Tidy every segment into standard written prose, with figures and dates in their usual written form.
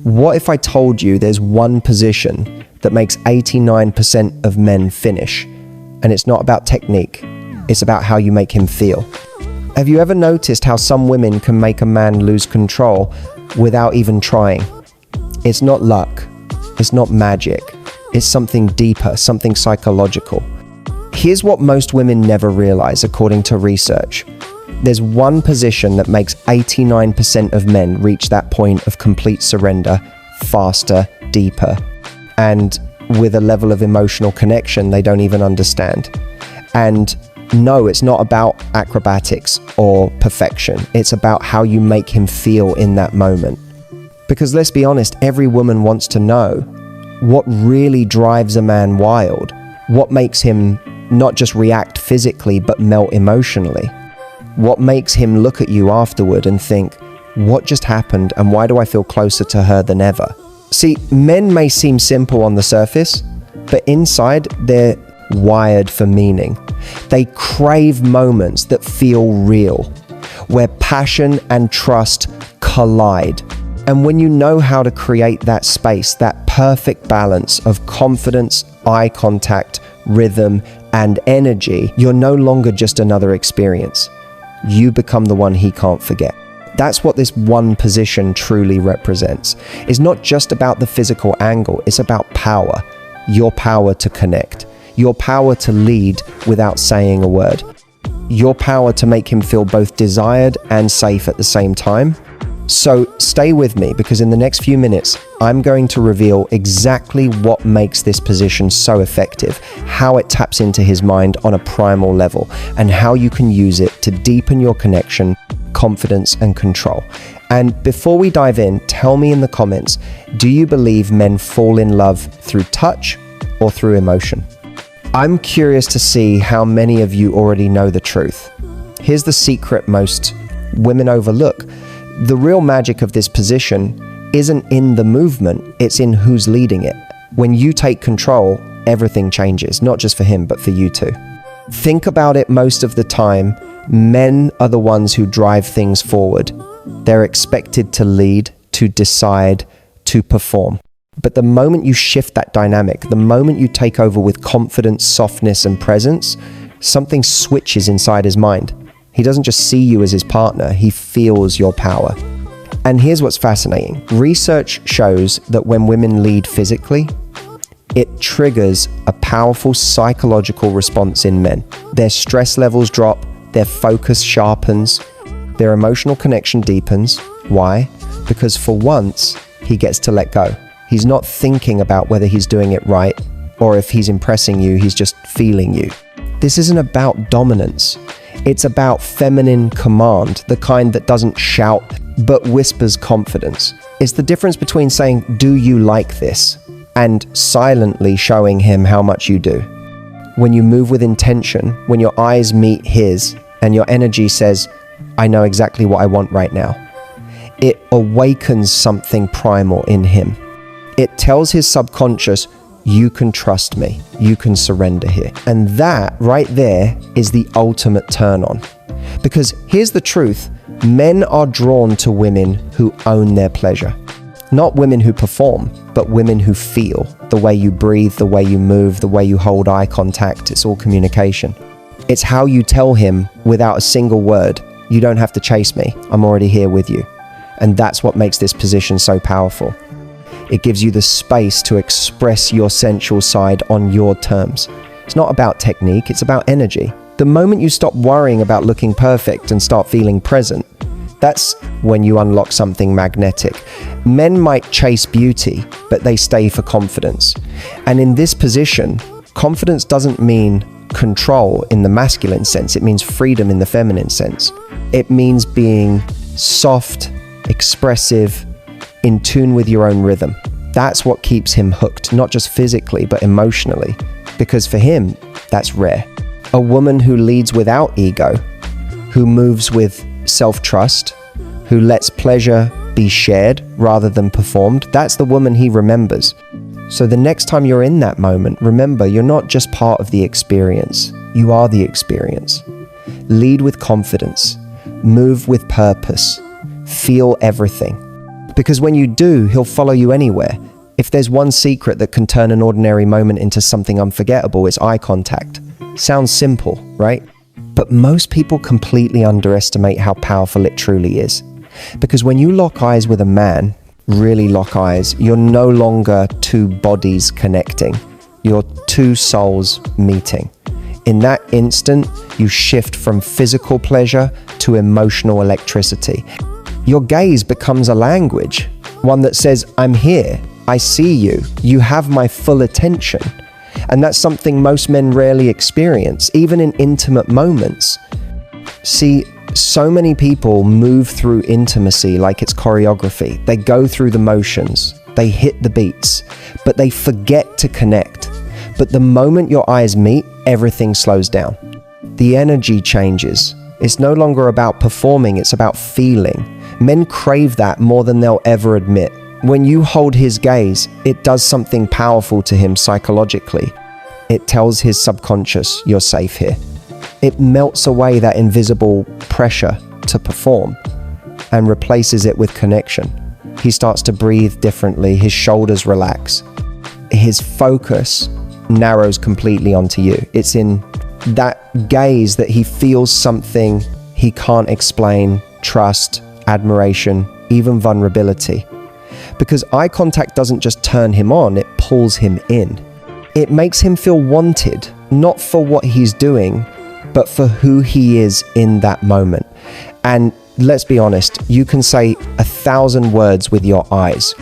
What if I told you there's one position that makes 89% of men finish, and it's not about technique, it's about how you make him feel? Have you ever noticed how some women can make a man lose control without even trying? It's not luck, it's not magic, it's something deeper, something psychological. Here's what most women never realize, according to research. There's one position that makes 89% of men reach that point of complete surrender faster, deeper, and with a level of emotional connection they don't even understand. And no, it's not about acrobatics or perfection. It's about how you make him feel in that moment. Because let's be honest, every woman wants to know what really drives a man wild, what makes him not just react physically but melt emotionally. What makes him look at you afterward and think, what just happened and why do I feel closer to her than ever? See, men may seem simple on the surface, but inside they're wired for meaning. They crave moments that feel real, where passion and trust collide. And when you know how to create that space, that perfect balance of confidence, eye contact, rhythm, and energy, you're no longer just another experience. You become the one he can't forget. That's what this one position truly represents. It's not just about the physical angle, it's about power. Your power to connect. Your power to lead without saying a word. Your power to make him feel both desired and safe at the same time. So stay with me, because in the next few minutes, I'm going to reveal exactly what makes this position so effective, how it taps into his mind on a primal level, and how you can use it to deepen your connection, confidence, and control. And before we dive in, tell me in the comments, do you believe men fall in love through touch or through emotion? I'm curious to see how many of you already know the truth. Here's the secret most women overlook. The real magic of this position isn't in the movement, it's in who's leading it. When you take control, everything changes, not just for him, but for you too. Think about it, most of the time, men are the ones who drive things forward. They're expected to lead, to decide, to perform. But the moment you shift that dynamic, the moment you take over with confidence, softness, and presence, something switches inside his mind. He doesn't just see you as his partner, he feels your power. And here's what's fascinating. Research shows that when women lead physically, it triggers a powerful psychological response in men. Their stress levels drop, their focus sharpens, their emotional connection deepens. Why? Because for once, he gets to let go. He's not thinking about whether he's doing it right, or if he's impressing you, he's just feeling you. This isn't about dominance. It's about feminine command, the kind that doesn't shout, but whispers confidence. It's the difference between saying, "Do you like this?" and silently showing him how much you do. When you move with intention, when your eyes meet his, and your energy says, "I know exactly what I want right now," it awakens something primal in him. It tells his subconscious, you can trust me, you can surrender here. And that right there is the ultimate turn on. Because here's the truth, men are drawn to women who own their pleasure. Not women who perform, but women who feel. The way you breathe, the way you move, the way you hold eye contact, it's all communication. It's how you tell him without a single word, you don't have to chase me, I'm already here with you. And that's what makes this position so powerful. It gives you the space to express your sensual side on your terms. It's not about technique, it's about energy. The moment you stop worrying about looking perfect and start feeling present, that's when you unlock something magnetic. Men might chase beauty, but they stay for confidence. And in this position, confidence doesn't mean control in the masculine sense, it means freedom in the feminine sense. It means being soft, expressive, in tune with your own rhythm. That's what keeps him hooked, not just physically, but emotionally. Because for him, that's rare. A woman who leads without ego, who moves with self-trust, who lets pleasure be shared rather than performed, that's the woman he remembers. So the next time you're in that moment, remember, you're not just part of the experience, you are the experience. Lead with confidence, move with purpose, feel everything. Because when you do, he'll follow you anywhere. If there's one secret that can turn an ordinary moment into something unforgettable, it's eye contact. Sounds simple, right? But most people completely underestimate how powerful it truly is. Because when you lock eyes with a man, really lock eyes, you're no longer two bodies connecting. You're two souls meeting. In that instant, you shift from physical pleasure to emotional electricity. Your gaze becomes a language, one that says, I'm here, I see you, you have my full attention. And that's something most men rarely experience, even in intimate moments. See, so many people move through intimacy like it's choreography. They go through the motions, they hit the beats, but they forget to connect. But the moment your eyes meet, everything slows down. The energy changes. It's no longer about performing, it's about feeling. Men crave that more than they'll ever admit. When you hold his gaze, it does something powerful to him psychologically. It tells his subconscious, you're safe here. It melts away that invisible pressure to perform and replaces it with connection. He starts to breathe differently, his shoulders relax. His focus narrows completely onto you. It's in that gaze that he feels something he can't explain, trust, admiration, even vulnerability. Because eye contact doesn't just turn him on, it pulls him in. It makes him feel wanted, not for what he's doing, but for who he is in that moment. And let's be honest, you can say 1,000 words with your eyes.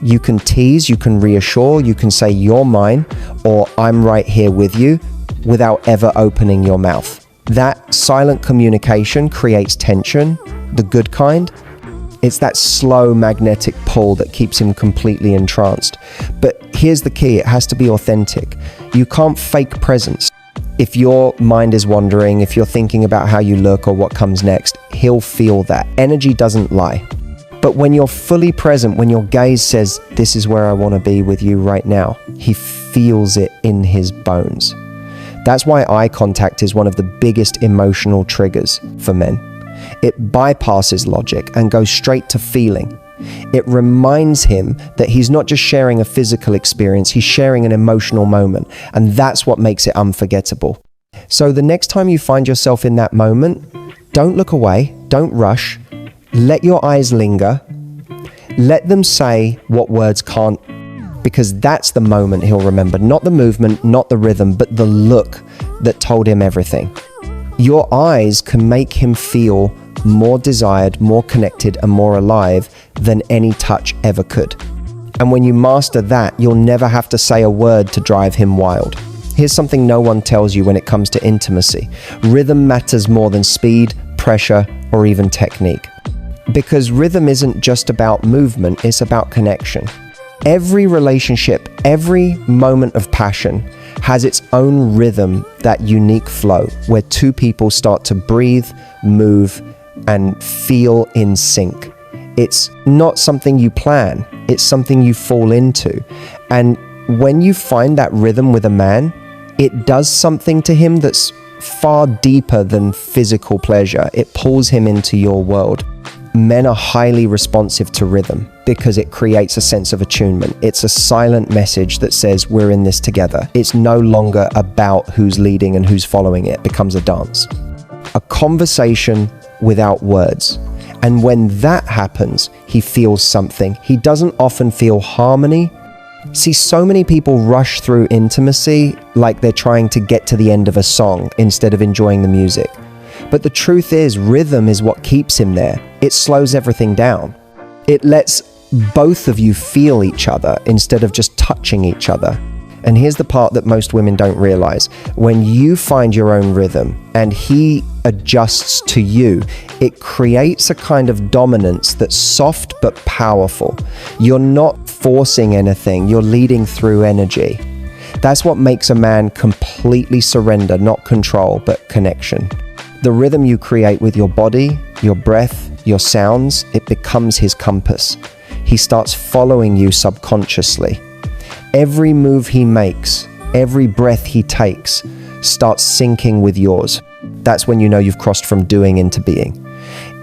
You can tease, you can reassure, you can say you're mine, or I'm right here with you, without ever opening your mouth. That silent communication creates tension, the good kind. It's that slow magnetic pull that keeps him completely entranced. But here's the key, it has to be authentic. You can't fake presence. If your mind is wandering, if you're thinking about how you look or what comes next, he'll feel that. Energy doesn't lie. But when you're fully present, when your gaze says, this is where I want to be with you right now, he feels it in his bones. That's why eye contact is one of the biggest emotional triggers for men. It bypasses logic and goes straight to feeling. It reminds him that he's not just sharing a physical experience, he's sharing an emotional moment. And that's what makes it unforgettable. So the next time you find yourself in that moment, don't look away, don't rush. Let your eyes linger. Let them say what words can't, because that's the moment he'll remember. Not the movement, not the rhythm, but the look that told him everything. Your eyes can make him feel more desired, more connected, and more alive than any touch ever could. And when you master that, you'll never have to say a word to drive him wild. Here's something no one tells you when it comes to intimacy. Rhythm matters more than speed, pressure, or even technique. Because rhythm isn't just about movement, it's about connection. Every relationship, every moment of passion has its own rhythm, that unique flow where two people start to breathe, move, and feel in sync. It's not something you plan, it's something you fall into. And when you find that rhythm with a man, it does something to him that's far deeper than physical pleasure. It pulls him into your world. Men are highly responsive to rhythm because it creates a sense of attunement. It's a silent message that says we're in this together. It's no longer about who's leading and who's following. It becomes a dance. A conversation without words. And when that happens, he feels something. He doesn't often feel harmony. See, so many people rush through intimacy like they're trying to get to the end of a song instead of enjoying the music. But the truth is, rhythm is what keeps him there. It slows everything down. It lets both of you feel each other instead of just touching each other. And here's the part that most women don't realize. When you find your own rhythm and he adjusts to you, it creates a kind of dominance that's soft but powerful. You're not forcing anything, you're leading through energy. That's what makes a man completely surrender, not control, but connection. The rhythm you create with your body, your breath, your sounds, it becomes his compass. He starts following you subconsciously. Every move he makes, every breath he takes, starts syncing with yours. That's when you know you've crossed from doing into being.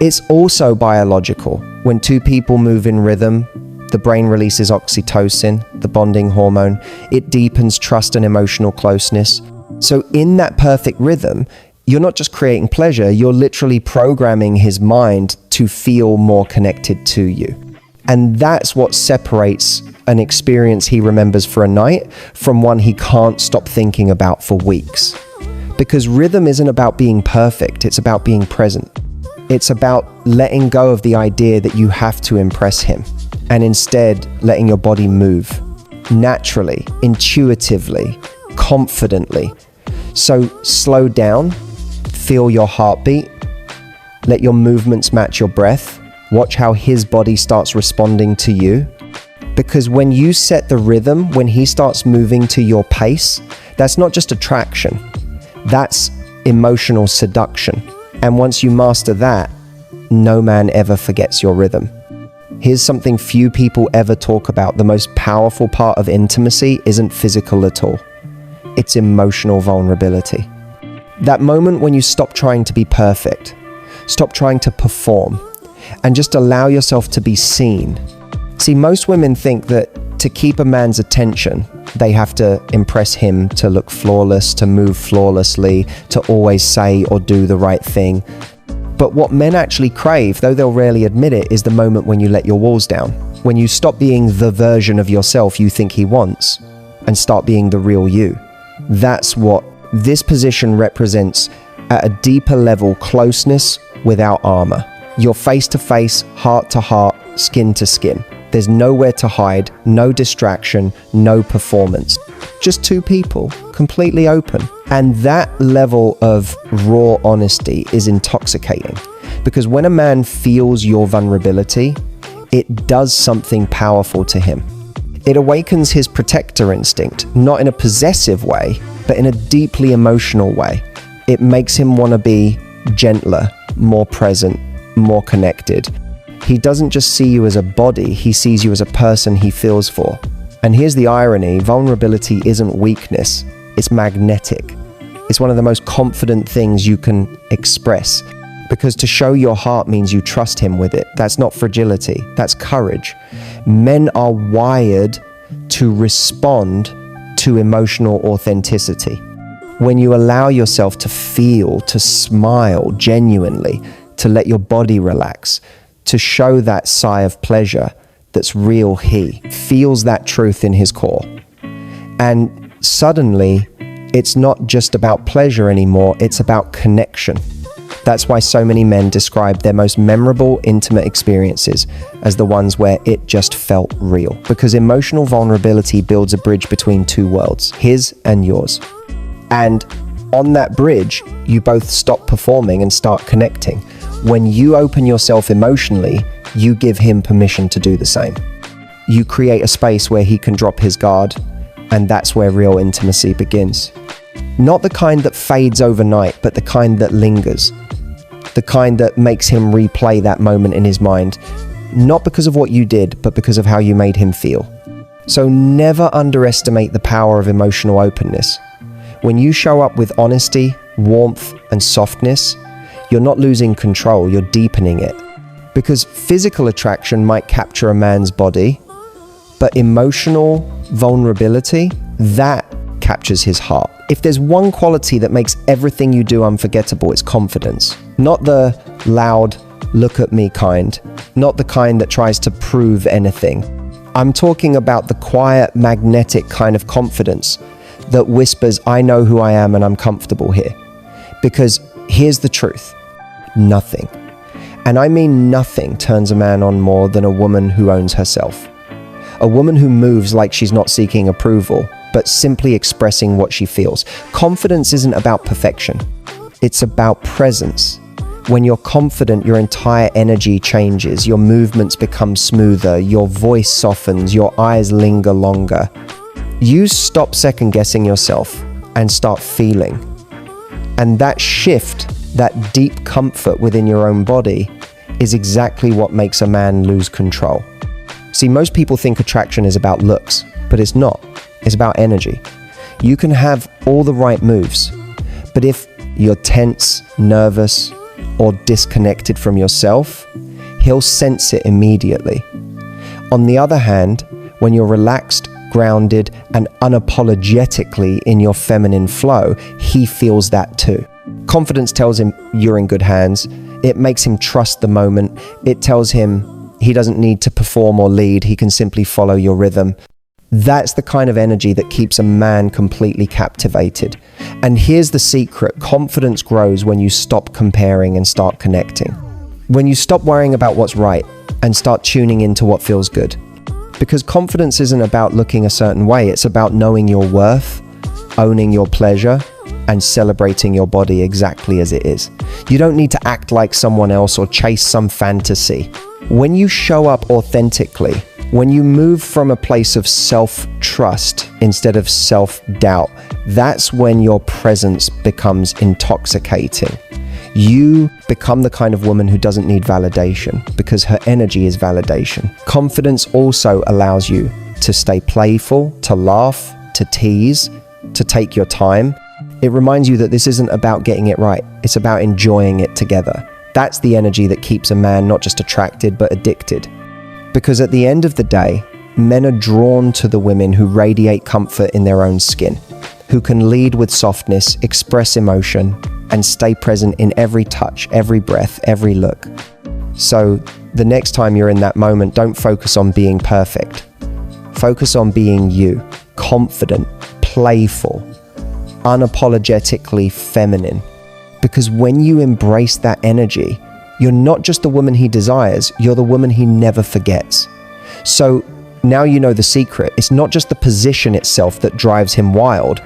It's also biological. When two people move in rhythm, the brain releases oxytocin, the bonding hormone. It deepens trust and emotional closeness. So in that perfect rhythm, you're not just creating pleasure, you're literally programming his mind to feel more connected to you. And that's what separates an experience he remembers for a night from one he can't stop thinking about for weeks. Because rhythm isn't about being perfect, it's about being present. It's about letting go of the idea that you have to impress him, and instead letting your body move naturally, intuitively, confidently. So slow down, feel your heartbeat, let your movements match your breath, watch how his body starts responding to you. Because when you set the rhythm, when he starts moving to your pace, that's not just attraction, that's emotional seduction. And once you master that, no man ever forgets your rhythm. Here's something few people ever talk about. The most powerful part of intimacy isn't physical at all. It's emotional vulnerability. That moment when you stop trying to be perfect, stop trying to perform, and just allow yourself to be seen. See, most women think that to keep a man's attention, they have to impress him to look flawless, to move flawlessly, to always say or do the right thing. But what men actually crave, though they'll rarely admit it, is the moment when you let your walls down. When you stop being the version of yourself you think he wants and start being the real you. That's what this position represents at a deeper level: closeness without armor. You're face to face, heart to heart, skin to skin. There's nowhere to hide, no distraction, no performance. Just two people, completely open. And that level of raw honesty is intoxicating. Because when a man feels your vulnerability, it does something powerful to him. It awakens his protector instinct, not in a possessive way, but in a deeply emotional way. It makes him want to be gentler, more present, more connected. He doesn't just see you as a body, he sees you as a person he feels for. And here's the irony: vulnerability isn't weakness, it's magnetic. It's one of the most confident things you can express. Because to show your heart means you trust him with it. That's not fragility, that's courage. Men are wired to respond to emotional authenticity. When you allow yourself to feel, to smile genuinely, to let your body relax, to show that sigh of pleasure that's real, he feels that truth in his core. And suddenly, it's not just about pleasure anymore, it's about connection. That's why so many men describe their most memorable, intimate experiences as the ones where it just felt real. Because emotional vulnerability builds a bridge between two worlds, his and yours. And on that bridge, you both stop performing and start connecting. When you open yourself emotionally, you give him permission to do the same. You create a space where he can drop his guard, and that's where real intimacy begins. Not the kind that fades overnight, but the kind that lingers. The kind that makes him replay that moment in his mind, not because of what you did, but because of how you made him feel. So never underestimate the power of emotional openness. When you show up with honesty, warmth, and softness, you're not losing control, you're deepening it. Because physical attraction might capture a man's body, but emotional vulnerability, that captures his heart. If there's one quality that makes everything you do unforgettable, it's confidence. Not the loud, look at me kind, not the kind that tries to prove anything. I'm talking about the quiet, magnetic kind of confidence that whispers, I know who I am and I'm comfortable here. Because here's the truth. Nothing, and I mean nothing, turns a man on more than a woman who owns herself. A woman who moves like she's not seeking approval, but simply expressing what she feels. Confidence isn't about perfection. It's about presence. When you're confident, your entire energy changes, your movements become smoother, your voice softens, your eyes linger longer. You stop second-guessing yourself and start feeling. And that shift, that deep comfort within your own body, is exactly what makes a man lose control. See, most people think attraction is about looks, but it's not. It's about energy. You can have all the right moves, but if you're tense, nervous, or disconnected from yourself, he'll sense it immediately. On the other hand, when you're relaxed, grounded, and unapologetically in your feminine flow, he feels that too. Confidence tells him you're in good hands. It makes him trust the moment. It tells him he doesn't need to perform or lead. He can simply follow your rhythm. That's the kind of energy that keeps a man completely captivated. And here's the secret. Confidence grows when you stop comparing and start connecting. When you stop worrying about what's right and start tuning into what feels good. Because confidence isn't about looking a certain way. It's about knowing your worth, owning your pleasure, and celebrating your body exactly as it is. You don't need to act like someone else or chase some fantasy. When you show up authentically, when you move from a place of self-trust instead of self-doubt, that's when your presence becomes intoxicating. You become the kind of woman who doesn't need validation because her energy is validation. Confidence also allows you to stay playful, to laugh, to tease, to take your time. It reminds you that this isn't about getting it right. It's about enjoying it together. That's the energy that keeps a man not just attracted, but addicted. Because at the end of the day, men are drawn to the women who radiate comfort in their own skin, who can lead with softness, express emotion, and stay present in every touch, every breath, every look. So the next time you're in that moment, don't focus on being perfect. Focus on being you, confident, playful, unapologetically feminine. Because when you embrace that energy, you're not just the woman he desires, you're the woman he never forgets. So now you know the secret. It's not just the position itself that drives him wild.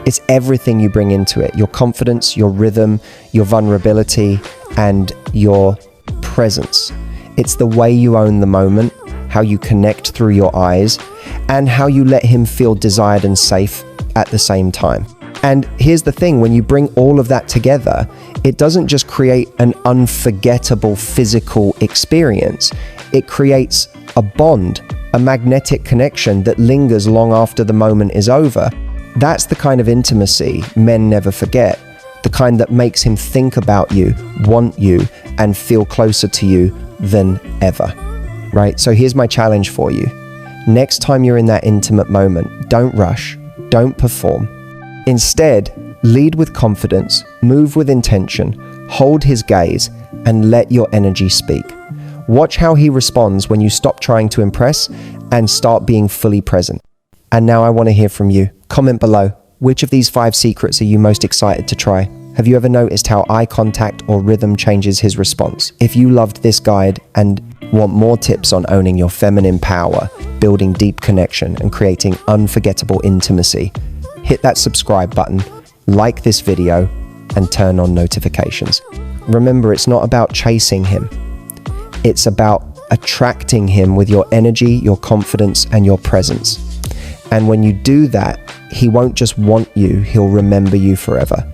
It's everything you bring into it. Your confidence, your rhythm, your vulnerability, and your presence. It's the way you own the moment, how you connect through your eyes, and how you let him feel desired and safe at the same time. And here's the thing, when you bring all of that together, it doesn't just create an unforgettable physical experience. It creates a bond, a magnetic connection that lingers long after the moment is over. That's the kind of intimacy men never forget, the kind that makes him think about you, want you, and feel closer to you than ever, right? So here's my challenge for you. Next time you're in that intimate moment, don't rush, don't perform. Instead, lead with confidence, move with intention, hold his gaze, and let your energy speak. Watch how he responds when you stop trying to impress and start being fully present. And now I want to hear from you. Comment below, which of these 5 secrets are you most excited to try? Have you ever noticed how eye contact or rhythm changes his response? If you loved this guide and want more tips on owning your feminine power, building deep connection, and creating unforgettable intimacy, hit that subscribe button, like this video, and turn on notifications. Remember, it's not about chasing him. It's about attracting him with your energy, your confidence, and your presence. And when you do that, he won't just want you, he'll remember you forever.